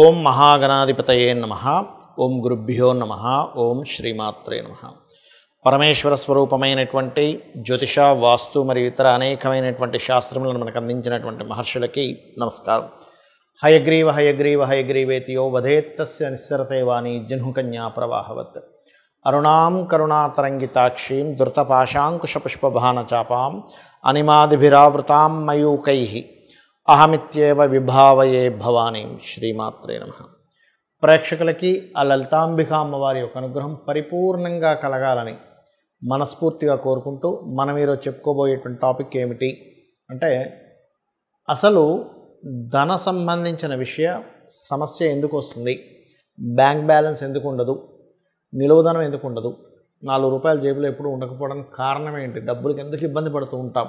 ఓం మహాగణాధిపతయే నమః. ఓం గురుభ్యో నమః. ఓం శ్రీమాత్రే నమః. పరమేశ్వర స్వరూపమైనటువంటి జ్యోతిష, వాస్తు మరియు ఇతర అనేకమైనటువంటి శాస్త్రములను మనకు అందించినటువంటి మహర్షులకి నమస్కారం. హయగ్రీవ హయగ్రీవ హయగ్రీవేతియో వధేత్తస్య నిస్సరతే వాణి జహ్నుకన్యా ప్రవాహవత్. అరుణాం కరుణాతరంగితాక్షీం ధృతపాశాంకుశపుష్పభానచాపాం అనిమాదిభిరావృతాం మయూకైః అహమిత్యేవ విభావయే భవానీం. శ్రీమాత్రే నమః. ప్రేక్షకులకి ఆ లలితాంబిక అమ్మవారి యొక్క అనుగ్రహం పరిపూర్ణంగా కలగాలని మనస్ఫూర్తిగా కోరుకుంటూ మనం ఈరోజు చెప్పుకోబోయేటువంటి టాపిక్ ఏమిటి అంటే, అసలు ధన సంబంధించిన సమస్య ఎందుకు వస్తుంది, బ్యాంక్ బ్యాలెన్స్ ఎందుకు ఉండదు, నిలువధనం ఎందుకు ఉండదు, 4 రూపాయల జేబులో ఎప్పుడు ఉండకపోవడానికి కారణం ఏంటి, డబ్బులకి ఎందుకు ఇబ్బంది పడుతూ ఉంటాం,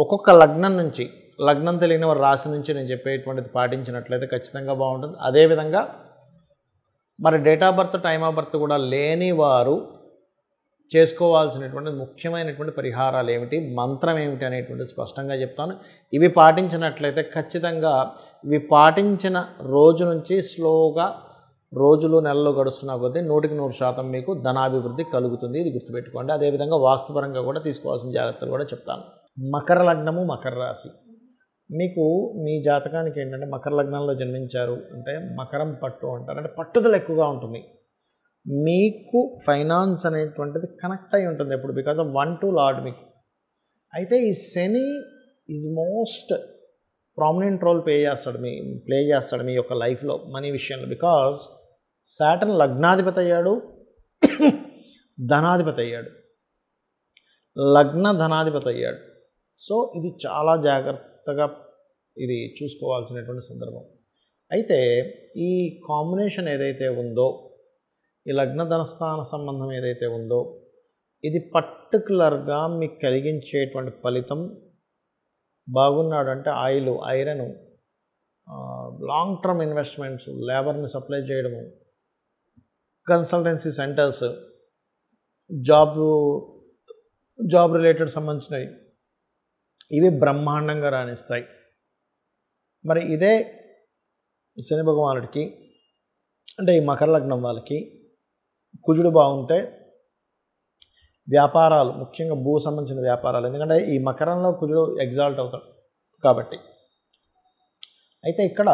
ఒక్కొక్క లగ్నం నుంచి, లగ్నం తెలియని వారి రాశి నుంచి నేను చెప్పేటువంటిది పాటించినట్లయితే ఖచ్చితంగా బాగుంటుంది. అదేవిధంగా మరి date of birth, time of birth కూడా లేని వారు చేసుకోవాల్సినటువంటి ముఖ్యమైనటువంటి పరిహారాలు ఏమిటి, మంత్రం ఏమిటి అనేటువంటిది స్పష్టంగా చెప్తాను. ఇవి పాటించినట్లయితే ఖచ్చితంగా ఇవి పాటించిన రోజు నుంచి స్లోగా రోజులు నెలలు గడుస్తున్నా కొద్దీ 100% మీకు ధనాభివృద్ధి కలుగుతుంది. ఇది గుర్తుపెట్టుకోండి. అదేవిధంగా వాస్తుపరంగా కూడా తీసుకోవాల్సిన జాగ్రత్తలు కూడా చెప్తాను. మకర లగ్నము, మకర రాశి. మీకు మీ జాతకానికి ఏంటంటే మకర లగ్నంలో జన్మించారు అంటే మకరం పట్టు అంటారు, అంటే పట్టుదల ఎక్కువగా ఉంటుంది. మీకు ఫైనాన్స్ అనేటువంటిది కనెక్ట్ అయి ఉంటుంది ఎప్పుడు, బికాజ్ ఆఫ్ 1 to లార్డ్ మీకు. అయితే ఈ Shani is most prominent role play చేస్తాడు మీ యొక్క లైఫ్లో మనీ విషయంలో. బికాజ్ సాటర్న్ లగ్నాధిపతి అయ్యాడు, ధనాధిపతి అయ్యాడు, లగ్న ధనాధిపతి అయ్యాడు. సో ఇది చాలా జాగ్రత్తగా ఇది చూసుకోవాల్సినటువంటి సందర్భం. అయితే ఈ కాంబినేషన్ ఏదైతే ఉందో, ఈ లగ్న ధనస్థాన సంబంధం ఏదైతే ఉందో, ఇది పర్టికులర్గా మీకు కలిగించేటువంటి ఫలితం బాగున్నాడు అంటే oil, iron, long term investments, లేబర్ని సప్లై చేయడము, కన్సల్టెన్సీ సెంటర్స్, జాబ్ రిలేటెడ్ సంబంధించినవి, ఇవి బ్రహ్మాండంగా రాణిస్తాయి. మరి ఇదే శని భగవానుడికి అంటే ఈ మకర లగ్నం వాళ్ళకి కుజుడు బాగుంటే వ్యాపారాలు, ముఖ్యంగా భూ సంబంధించిన వ్యాపారాలు, ఎందుకంటే ఈ మకరంలో కుజుడు ఎగ్జాల్ట్ అవుతాడు కాబట్టి. అయితే ఇక్కడ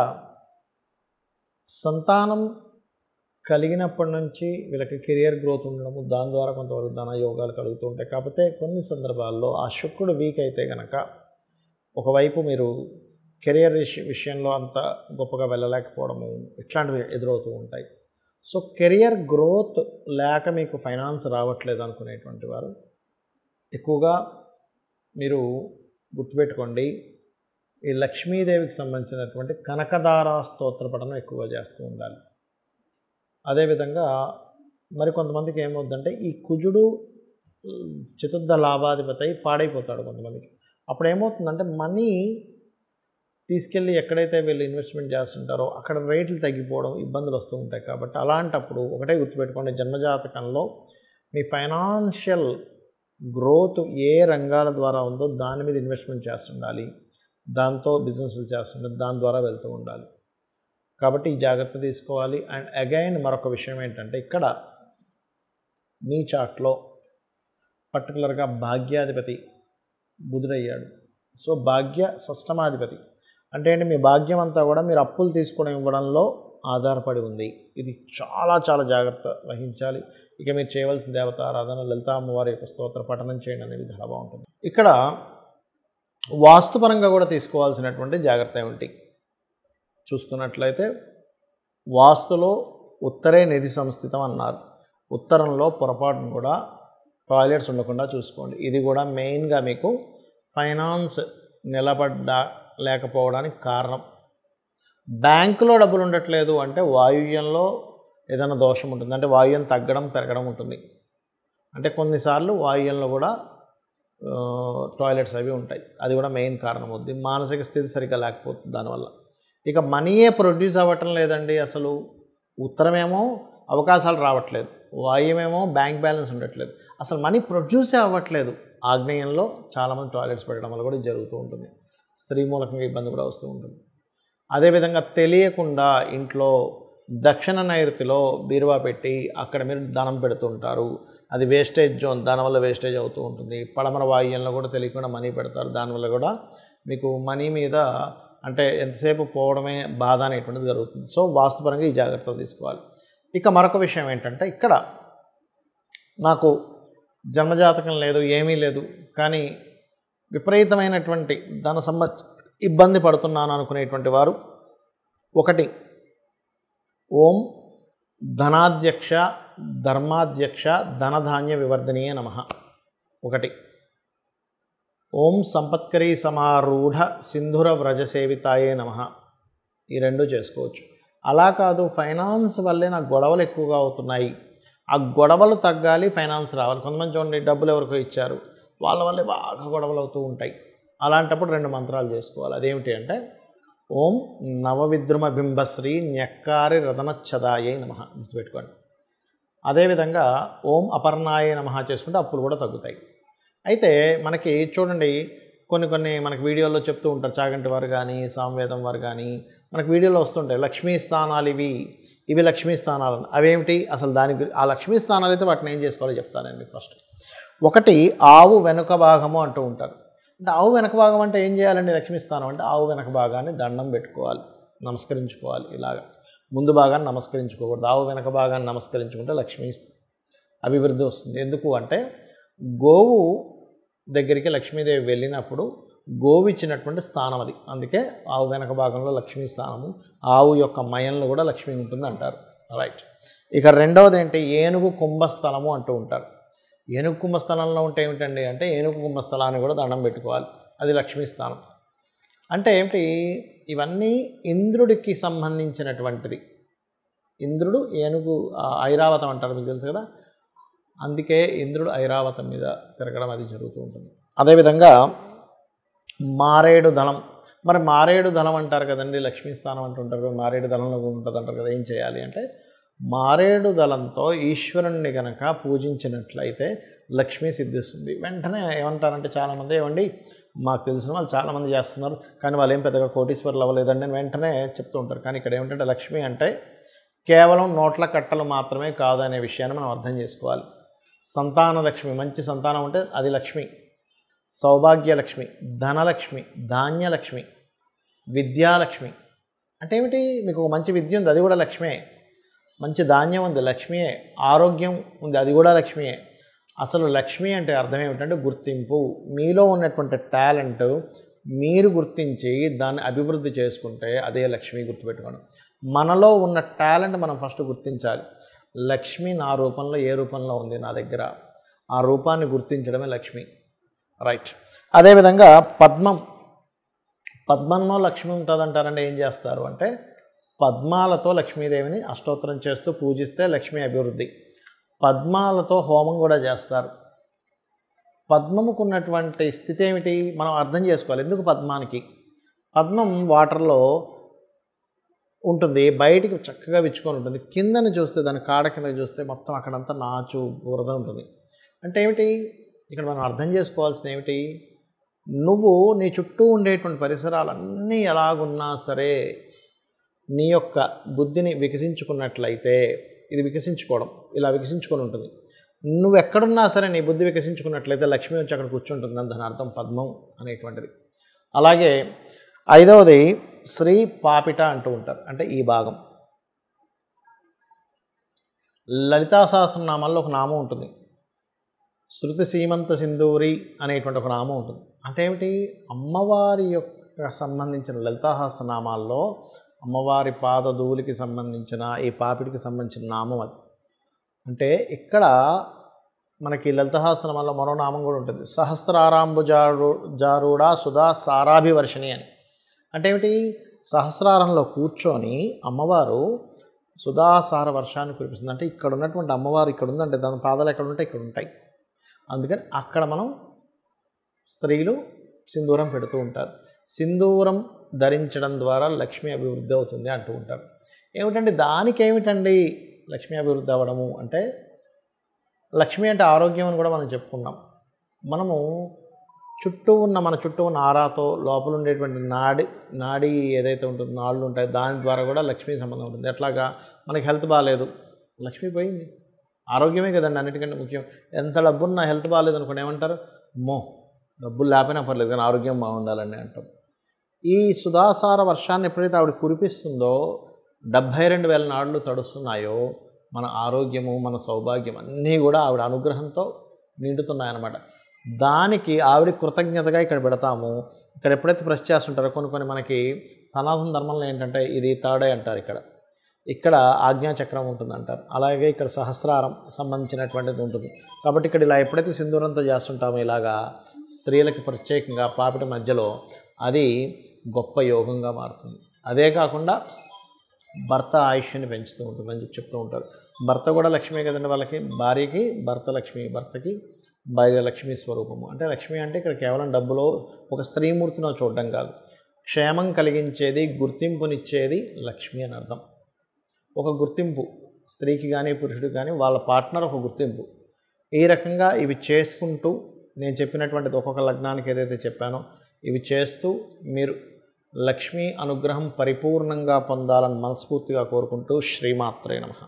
సంతానం కలిగినప్పటి నుంచి వీళ్ళకి కెరియర్ గ్రోత్ ఉండడము, దాని ద్వారా కొంతవరకు ధన యోగాలు కలుగుతూ ఉంటాయి. కాకపోతే కొన్ని సందర్భాల్లో ఆ శుక్రుడు వీక్ అయితే కనుక ఒకవైపు మీరు కెరియర్ విషయంలో అంత గొప్పగా వెళ్ళలేకపోవడము, ఇట్లాంటివి ఎదురవుతూ ఉంటాయి. సో కెరియర్ గ్రోత్ లేక మీకు ఫైనాన్స్ రావట్లేదు అనుకునేటువంటి వారు ఎక్కువగా మీరు గుర్తుపెట్టుకోండి, ఈ లక్ష్మీదేవికి సంబంధించినటువంటి కనకదార స్తోత్ర పఠనం ఎక్కువగా చేస్తూ ఉండాలి. అదేవిధంగా మరికొంతమందికి ఏమవుతుందంటే ఈ కుజుడు చతుర్థ లాభాధిపతి పాడైపోతాడు కొంతమందికి. అప్పుడు ఏమవుతుందంటే మనీ తీసుకెళ్ళి ఎక్కడైతే వీళ్ళు ఇన్వెస్ట్మెంట్ చేస్తుంటారో అక్కడ రేట్లు తగ్గిపోవడం, ఇబ్బందులు వస్తూ ఉంటాయి. కాబట్టి అలాంటప్పుడు ఒకటే గుర్తుపెట్టుకోండి, జన్మజాతకంలో మీ ఫైనాన్షియల్ గ్రోత్ ఏ రంగాల ద్వారా ఉందో దాని మీద ఇన్వెస్ట్మెంట్ చేస్తుండాలి, దాంతో బిజినెస్లు చేస్తుండాలి, దాని ద్వారా వెళ్తూ ఉండాలి. కాబట్టి ఈ జాగ్రత్త తీసుకోవాలి. అండ్ అగైన్ మరొక విషయం ఏంటంటే, ఇక్కడ మీ చార్ట్లో పర్టికులర్గా భాగ్యాధిపతి బుధుడయ్యాడు. సో భాగ్య షష్టమాధిపతి అంటే ఏంటి, మీ భాగ్యం అంతా కూడా మీరు అప్పులు తీసుకోవడం ఇవ్వడంలో ఆధారపడి ఉంది. ఇది చాలా చాలా జాగ్రత్త వహించాలి. ఇక మీరు చేయవలసిన దేవత ఆరాధన, లలితా అమ్మవారి యొక్క స్తోత్ర పఠనం చేయండి అనేది చాలా బాగుంటుంది. ఇక్కడ వాస్తుపరంగా కూడా తీసుకోవాల్సినటువంటి జాగ్రత్త ఏమిటి చూసుకున్నట్లయితే, వాస్తులో ఉత్తరే నిధి సంస్థితం అన్నారు. ఉత్తరంలో పొరపాటును కూడా టాయిలెట్స్ ఉండకుండా చూసుకోండి. ఇది కూడా మెయిన్గా మీకు ఫైనాన్స్ లేకపోవడానికి కారణం. బ్యాంకులో డబ్బులు ఉండట్లేదు అంటే వాయువ్యంలో ఏదైనా దోషం ఉంటుంది, అంటే వాయువ్యం తగ్గడం పెరగడం ఉంటుంది. అంటే కొన్నిసార్లు వాయువ్యంలో కూడా టాయిలెట్స్ అవి ఉంటాయి, అది కూడా మెయిన్ కారణం అవుతుంది. మానసిక స్థితి సరిగ్గా లేకపోతుంది దానివల్ల. ఇక మనీయే ప్రొడ్యూస్ అవ్వటం లేదండి. అసలు ఉత్తరమేమో అవకాశాలు రావట్లేదు, వాయువ్యమేమో బ్యాంక్ బ్యాలెన్స్ ఉండట్లేదు, అసలు మనీ ప్రొడ్యూసే అవ్వట్లేదు. ఆగ్నేయంలో చాలామంది టాయిలెట్స్ పెట్టడం వల్ల కూడా జరుగుతూ ఉంటుంది. స్త్రీ మూలకంగా ఇబ్బంది కూడా వస్తూ ఉంటుంది. అదేవిధంగా తెలియకుండా ఇంట్లో దక్షిణ నైరుతిలో బీరువా పెట్టి అక్కడ మీరు ధనం పెడుతుంటారు. అది వేస్టేజ్ జోన్, దానివల్ల వేస్టేజ్ అవుతూ ఉంటుంది. పడమర వాయువ్యంలో కూడా తెలియకుండా మనీ పెడతారు, దానివల్ల కూడా మీకు మనీ మీద అంటే ఎంతసేపు పోవడమే బాధ అనేటువంటిది జరుగుతుంది. సో వాస్తుపరంగా ఈ జాగ్రత్తలు తీసుకోవాలి. ఇక మరొక విషయం ఏంటంటే, ఇక్కడ నాకు జన్మజాతకం లేదు, ఏమీ లేదు, కానీ విపరీతమైనటువంటి ధన ఇబ్బంది పడుతున్నాను అనుకునేటువంటి వారు, ఒకటి ఓం ధనాధ్యక్ష ధర్మాధ్యక్ష ధనధాన్య వివర్ధనీయ నమః, ఒకటి ఓం సంపత్కరీ సమారూఢ సింధుర వ్రజసేవితాయే నమః, ఈ రెండు చేసుకోవచ్చు. అలా కాదు, ఫైనాన్స్ వల్లే నాకు గొడవలు ఎక్కువగా అవుతున్నాయి, ఆ గొడవలు తగ్గాలి, ఫైనాన్స్ రావాలి. కొంతమంది చూడండి, డబ్బులు ఎవరికో ఇచ్చారు, వాళ్ళ వల్లే బాగా గొడవలు అవుతూ ఉంటాయి. అలాంటప్పుడు రెండు మంత్రాలు చేసుకోవాలి. అదేమిటి అంటే, ఓం నవవిద్రుమ బింబశ్రీ న్యక్కారి రతనచ్చదాయే నమః, గుర్తుపెట్టుకోండి. అదేవిధంగా ఓం అపర్ణాయే నమః చేసుకుంటే అప్పులు కూడా తగ్గుతాయి. అయితే మనకి చూడండి, కొన్ని మనకి వీడియోల్లో చెప్తూ ఉంటారు, చాగంటి వారు కానీ సామవేదం వారు కానీ మనకు వీడియోలో వస్తుంటాయి, లక్ష్మీ స్థానాలు ఇవి లక్ష్మీ స్థానాలు. అవేమిటి అసలు? ఆ లక్ష్మీ స్థానాలు అయితే వాటిని ఏం చేసుకోవాలో చెప్తాను నేను మీకు. ఫస్ట్ ఒకటి ఆవు వెనుక భాగము అంటూ ఉంటారు. అంటే ఆవు వెనక భాగం అంటే ఏం చేయాలండి? లక్ష్మీ స్థానం అంటే ఆవు వెనక భాగాన్ని దండం పెట్టుకోవాలి, నమస్కరించుకోవాలి. ఇలాగా ముందు భాగాన్ని నమస్కరించుకోకూడదు, ఆవు వెనక భాగాన్ని నమస్కరించుకుంటే లక్ష్మీ అభివృద్ధి వస్తుంది. ఎందుకు అంటే, గోవు దగ్గరికి లక్ష్మీదేవి వెళ్ళినప్పుడు గోవు ఇచ్చినటువంటి స్థానం అది, అందుకే ఆవు వెనక భాగంలో లక్ష్మీ స్థానము, ఆవు యొక్క మయంలో కూడా లక్ష్మీ ఉంటుంది అంటారు. రైట్. ఇక రెండవది ఏంటి? ఏనుగు కుంభస్థలము అంటూ ఉంటారు. ఏనుగు కుంభస్థలంలో ఉంటే ఏమిటండి అంటే, ఏనుగు కుంభస్థలాన్ని కూడా దండం పెట్టుకోవాలి, అది లక్ష్మీ స్థానం. అంటే ఏమిటి? ఇవన్నీ ఇంద్రుడికి సంబంధించినటువంటిది. ఇంద్రుడు ఏనుగు ఐరావతం అంటారు, మీకు తెలుసు కదా, అందుకే ఇంద్రుడు ఐరావతం మీద తిరగడం అది జరుగుతూ ఉంటుంది. అదేవిధంగా మారేడు దళం, మరి మారేడు దళం అంటారు కదండి, లక్ష్మీ స్థానం అంటుంటారు, మారేడు దళంలో ఉంటుంది అంటారు కదా. ఏం చేయాలి అంటే, మారేడు దళంతో ఈశ్వరుణ్ణి కనుక పూజించినట్లయితే లక్ష్మీ సిద్ధిస్తుంది. వెంటనే ఏమంటారంటే చాలామంది, ఏమండి మాకు తెలిసిన వాళ్ళు చాలామంది చేస్తున్నారు కానీ వాళ్ళు ఏం పెద్దగా కోటీశ్వరులు అవ్వలేదండి అని వెంటనే చెప్తూ ఉంటారు. కానీ ఇక్కడ ఏమిటంటే, లక్ష్మి అంటే కేవలం నోట్ల కట్టలు మాత్రమే కాదు అనే విషయాన్ని మనం అర్థం చేసుకోవాలి. సంతాన లక్ష్మి, మంచి సంతానం ఉంటే అది లక్ష్మి, సౌభాగ్యలక్ష్మి, ధనలక్ష్మి, ధాన్యలక్ష్మి, విద్యాలక్ష్మి. అంటే ఏమిటి? మీకు ఒక మంచి విద్య ఉంది, అది కూడా లక్ష్మియే. మంచి ధాన్యం ఉంది, లక్ష్మియే. ఆరోగ్యం ఉంది, అది కూడా లక్ష్మియే. అసలు లక్ష్మి అంటే అర్థం ఏమిటంటే గుర్తింపు. మీలో ఉన్నటువంటి టాలెంట్ మీరు గుర్తించి దాన్ని అభివృద్ధి చేసుకుంటే అదే లక్ష్మి, గుర్తుపెట్టుకోండి. మనలో ఉన్న టాలెంట్ మనం ఫస్ట్ గుర్తించాలి. లక్ష్మి నా రూపంలో ఏ రూపంలో ఉంది నా దగ్గర, ఆ రూపాన్ని గుర్తించడమే లక్ష్మి. రైట్. అదేవిధంగా పద్మంలో లక్ష్మి ఉంటుందంటారంటే ఏం చేస్తారు అంటే, పద్మాలతో లక్ష్మీదేవిని అష్టోత్తరం చేస్తూ పూజిస్తే లక్ష్మీ అభివృద్ధి. పద్మాలతో హోమం కూడా చేస్తారు. పద్మముకు ఉన్నటువంటి స్థితి ఏమిటి మనం అర్థం చేసుకోవాలి. ఎందుకు పద్మానికి? పద్మం వాటర్లో ఉంటుంది, బయటికి చక్కగా విచ్చుకొని ఉంటుంది. కిందని చూస్తే, దాని కాడ కింద చూస్తే మొత్తం అక్కడంతా నాచు బురద ఉంటుంది. అంటే ఏమిటి? ఇక్కడ మనం అర్థం చేసుకోవాల్సింది ఏమిటి? నువ్వు నీ చుట్టూ ఉండేటువంటి పరిసరాలన్నీ ఎలాగున్నా సరే నీ యొక్క బుద్ధిని వికసించుకున్నట్లయితే, ఇది వికసించుకోవడం ఇలా వికసించుకొని ఉంటుంది. నువ్వు ఎక్కడున్నా సరే నీ బుద్ధి వికసించుకున్నట్లయితే లక్ష్మి వచ్చి అక్కడ కూర్చుంటుందని దాని అర్థం పద్మం అనేటువంటిది. అలాగే ఐదవది శ్రీ పాపిట అంటూ ఉంటారు. అంటే ఈ భాగం లలితా సహస్రనామాల్లో ఒక నామం ఉంటుంది, శృతి సీమంత సింధూరి అనేటువంటి ఒక నామం ఉంటుంది. అంటే ఏమిటి? అమ్మవారి యొక్క సంబంధించిన లలితా సహస్రనామాల్లో అమ్మవారి పాదధూలికి సంబంధించిన ఈ పాపిడికి సంబంధించిన నామం అది. అంటే ఇక్కడ మనకి లలిత సహస్రనామాల్లో మరో నామం కూడా ఉంటుంది, సహస్రారాంబుజారూఢ సుధా సారాభివర్షిణి అని. అంటే ఏమిటి? సహస్రారంలో కూర్చొని అమ్మవారు సుధాసార వర్షాన్ని కురిపిస్తుంది. అంటే ఇక్కడ ఉన్నటువంటి అమ్మవారు ఇక్కడ ఉందంటే దాని పాదాలు ఎక్కడ ఉంటాయి? ఇక్కడ ఉంటాయి. అందుకని అక్కడ మనం స్త్రీలు సింధూరం పెడుతూ ఉంటారు. సింధూరం ధరించడం ద్వారా లక్ష్మీ అభివృద్ధి అవుతుంది అంటూ ఉంటారు. ఏమిటండి దానికి ఏమిటండి లక్ష్మీ అభివృద్ధి అవ్వడము అంటే, లక్ష్మి అంటే ఆరోగ్యం అని కూడా మనం చెప్పుకున్నాం. మనము మన చుట్టూ ఉన్న ఆరాతో లోపల ఉండేటువంటి నాడి ఏదైతే ఉంటుందో నాళ్ళు ఉంటాయి, దాని ద్వారా కూడా లక్ష్మీ సంబంధం ఉంటుంది. ఎట్లాగా మనకి హెల్త్ బాగాలేదు, లక్ష్మీ పోయింది. ఆరోగ్యమే కదండి అన్నిటికంటే ముఖ్యం. ఎంత డబ్బున్నా హెల్త్ బాగాలేదు అనుకోండి ఏమంటారు, అమ్మో డబ్బులు లేకపోయినా పర్లేదు కానీ ఆరోగ్యం బాగుండాలని అంటాం. ఈ సుధాసార వర్షాన్ని ఎప్పుడైతే ఆవిడ కురిపిస్తుందో 72,000 నాళ్ళు తడుస్తున్నాయో మన ఆరోగ్యము, మన సౌభాగ్యం అన్నీ కూడా ఆవిడ అనుగ్రహంతో నిండుతున్నాయన్నమాట. దానికి ఆవిడ కృతజ్ఞతగా ఇక్కడ పెడతాము. ఇక్కడ ఎప్పుడైతే ప్రెస్ చేస్తుంటారో కొన్ని మనకి సనాతన ధర్మంలో ఏంటంటే ఇది థర్డ్ ఐ అంటారు, ఇక్కడ ఆజ్ఞాచక్రం ఉంటుందంటారు. అలాగే ఇక్కడ సహస్రారం సంబంధించినటువంటిది ఉంటుంది. కాబట్టి ఇక్కడ ఇలా ఎప్పుడైతే సింధూరంతో చేస్తుంటామో ఇలాగా స్త్రీలకి ప్రత్యేకంగా పాపిట మధ్యలో అది గొప్ప యోగంగా మారుతుంది. అదే కాకుండా భర్త ఆయుష్ని పెంచుతూ ఉంటుందని చెప్తూ ఉంటారు. భర్త కూడా లక్ష్మీ కదండి, వాళ్ళకి భార్యకి భర్త లక్ష్మి, భర్తకి భార్య లక్ష్మీ స్వరూపము. అంటే లక్ష్మి అంటే ఇక్కడ కేవలం డబ్బులో ఒక స్త్రీమూర్తిలో చూడడం కాదు, క్షేమం కలిగించేది, గుర్తింపునిచ్చేది లక్ష్మి అని అర్థం. ఒక గుర్తింపు స్త్రీకి కానీ పురుషుడికి కానీ వాళ్ళ పార్ట్నర్ ఒక గుర్తింపు. ఈ రకంగా ఇవి చేసుకుంటూ నేను చెప్పినటువంటిది ఒక్కొక్క లగ్నానికి ఏదైతే చెప్పానో ఇవి చేస్తూ మీరు లక్ష్మీ అనుగ్రహం పరిపూర్ణంగా పొందాలని మనస్ఫూర్తిగా కోరుకుంటూ శ్రీమాత్రే నమః.